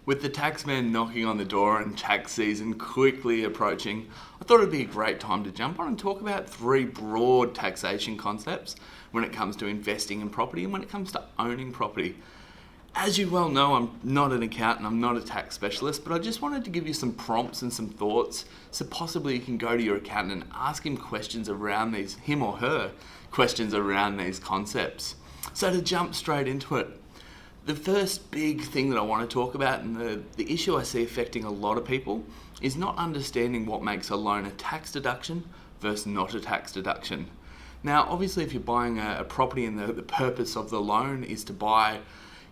With the taxman knocking on the door and tax season quickly approaching, I thought it'd be a great time to jump on and talk about three broad taxation concepts when it comes to investing in property and when it comes to owning property. As you well know, I'm not an accountant, I'm not a tax specialist, but I just wanted to give you some prompts and some thoughts so possibly you can go to your accountant and ask him questions around these, him or her, questions around these concepts. So to jump straight into it, the first big thing that I want to talk about, and the issue I see affecting a lot of people, is not understanding what makes a loan a tax deduction versus not a tax deduction. Now, obviously, if you're buying a property and the purpose of the loan is to buy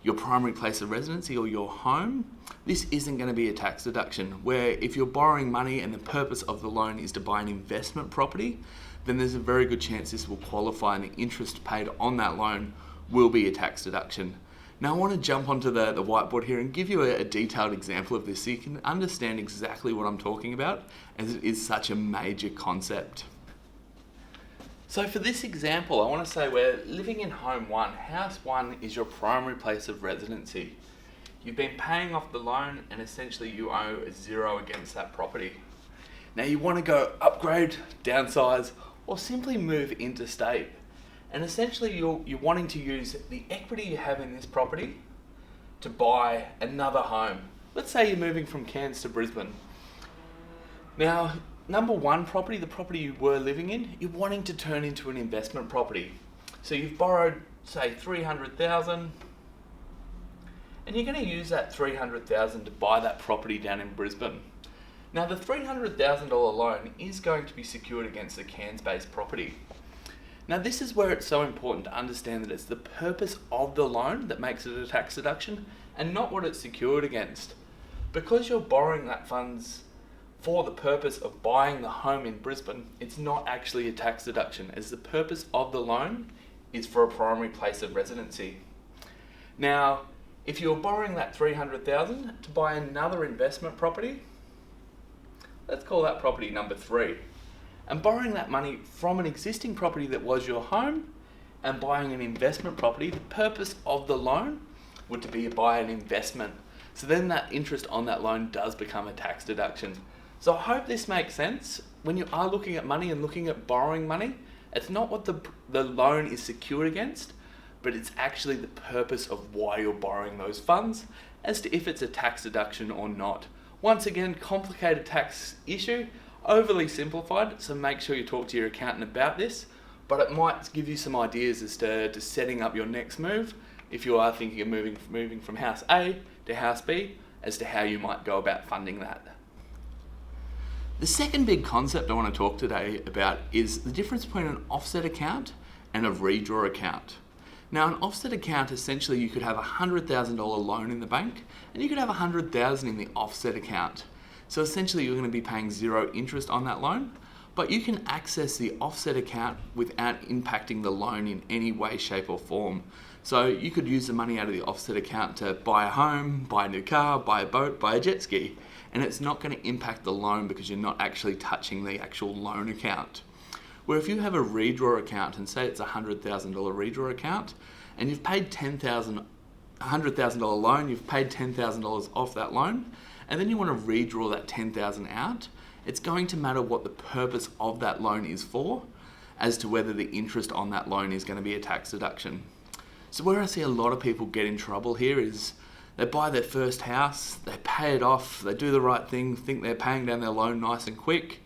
your primary place of residency or your home, this isn't going to be a tax deduction. Where if you're borrowing money and the purpose of the loan is to buy an investment property, then there's a very good chance this will qualify and the interest paid on that loan will be a tax deduction. Now I want to jump onto the whiteboard here and give you a detailed example of this so you can understand exactly what I'm talking about, as it is such a major concept. So for this example, I want to say we're living in home one. House one is your primary place of residency. You've been paying off the loan and essentially you owe a zero against that property. Now you want to go upgrade, downsize, or simply move interstate. And essentially you're wanting to use the equity you have in this property to buy another home. Let's say you're moving from Cairns to Brisbane. Now, number one property, the property you were living in, you're wanting to turn into an investment property. So you've borrowed, say, $300,000, and you're going to use that $300,000 to buy that property down in Brisbane. Now, the $300,000 loan is going to be secured against the Cairns-based property. Now this is where it's so important to understand that it's the purpose of the loan that makes it a tax deduction and not what it's secured against. Because you're borrowing that funds for the purpose of buying the home in Brisbane, it's not actually a tax deduction, as the purpose of the loan is for a primary place of residency. Now, if you're borrowing that $300,000 to buy another investment property, let's call that property number 3. And borrowing that money from an existing property that was your home and buying an investment property, the purpose of the loan would to be to buy an investment. So then that interest on that loan does become a tax deduction. So I hope this makes sense. When you are looking at money and looking at borrowing money, it's not what the loan is secured against, but it's actually the purpose of why you're borrowing those funds as to if it's a tax deduction or not. Once again, complicated tax issue. Overly simplified, so make sure you talk to your accountant about this, but it might give you some ideas as to setting up your next move if you are thinking of moving from house A to house B, as to how you might go about funding that. The second big concept I want to talk today about is the difference between an offset account and a redraw account. Now, an offset account, essentially you could have a $100,000 loan in the bank and you could have $100,000 in the offset account. So essentially you're going to be paying zero interest on that loan, but you can access the offset account without impacting the loan in any way, shape or form. So you could use the money out of the offset account to buy a home, buy a new car, buy a boat, buy a jet ski, and it's not going to impact the loan because you're not actually touching the actual loan account. Where if you have a redraw account, and say it's a $100,000 redraw account, and you've paid $100,000 loan, you've paid $10,000 off that loan, and then you want to redraw that $10,000 out, it's going to matter what the purpose of that loan is for, as to whether the interest on that loan is going to be a tax deduction. So where I see a lot of people get in trouble here is they buy their first house, they pay it off, they do the right thing, think they're paying down their loan nice and quick,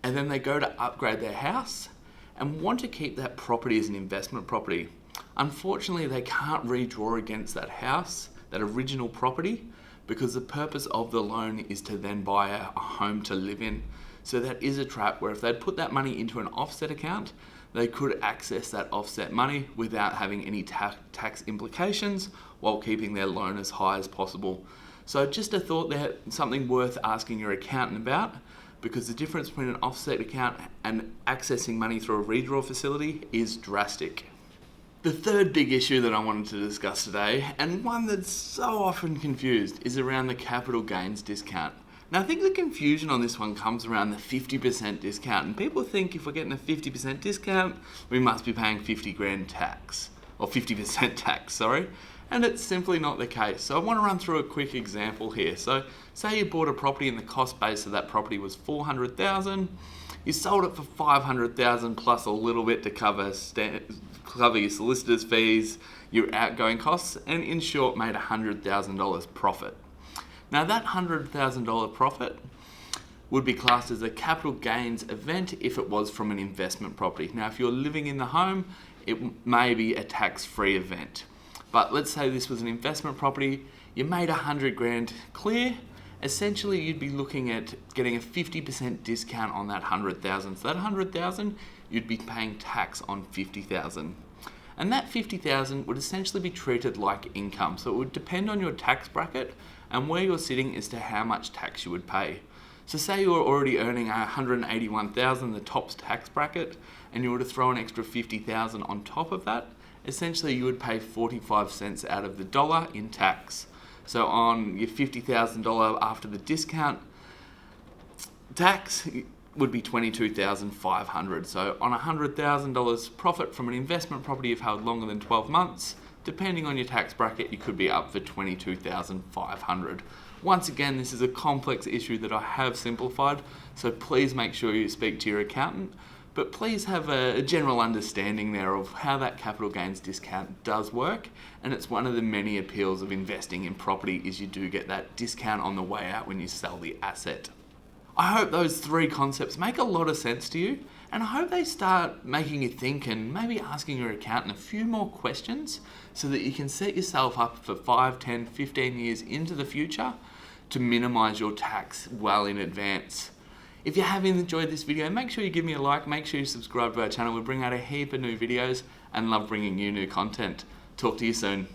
and then they go to upgrade their house and want to keep that property as an investment property. Unfortunately, they can't redraw against that house, that original property, because the purpose of the loan is to then buy a home to live in. So that is a trap where if they'd put that money into an offset account, they could access that offset money without having any tax implications while keeping their loan as high as possible. So just a thought there, something worth asking your accountant about, because the difference between an offset account and accessing money through a redraw facility is drastic. The third big issue that I wanted to discuss today, and one that's so often confused, is around the capital gains discount. Now I think the confusion on this one comes around the 50% discount, and people think if we're getting a 50% discount, we must be paying 50 grand tax, or 50% tax, sorry. And it's simply not the case. So I want to run through a quick example here. So say you bought a property and the cost base of that property was $400,000. You sold it for $500,000 plus a little bit to cover your solicitor's fees, your outgoing costs, and in short made $100,000 profit. Now that $100,000 profit would be classed as a capital gains event if it was from an investment property. Now if you're living in the home, it may be a tax-free event. But let's say this was an investment property, you made $100,000 clear, essentially you'd be looking at getting a 50% discount on that $100,000. So that $100,000, you'd be paying tax on $50,000. And that $50,000 would essentially be treated like income. So it would depend on your tax bracket and where you're sitting as to how much tax you would pay. So say you were already earning $181,000, the top tax bracket, and you were to throw an extra $50,000 on top of that, essentially you would pay 45 cents out of the dollar in tax. So on your $50,000 after the discount, tax would be $22,500. So on $100,000 profit from an investment property you've held longer than 12 months, depending on your tax bracket, you could be up for $22,500. Once again, this is a complex issue that I have simplified, so please make sure you speak to your accountant. But please have a general understanding there of how that capital gains discount does work, and it's one of the many appeals of investing in property is you do get that discount on the way out when you sell the asset. I hope those three concepts make a lot of sense to you, and I hope they start making you think and maybe asking your accountant a few more questions so that you can set yourself up for 5, 10, 15 years into the future to minimise your tax well in advance. If you have enjoyed this video, make sure you give me a like, make sure you subscribe to our channel. We bring out a heap of new videos and love bringing you new content. Talk to you soon.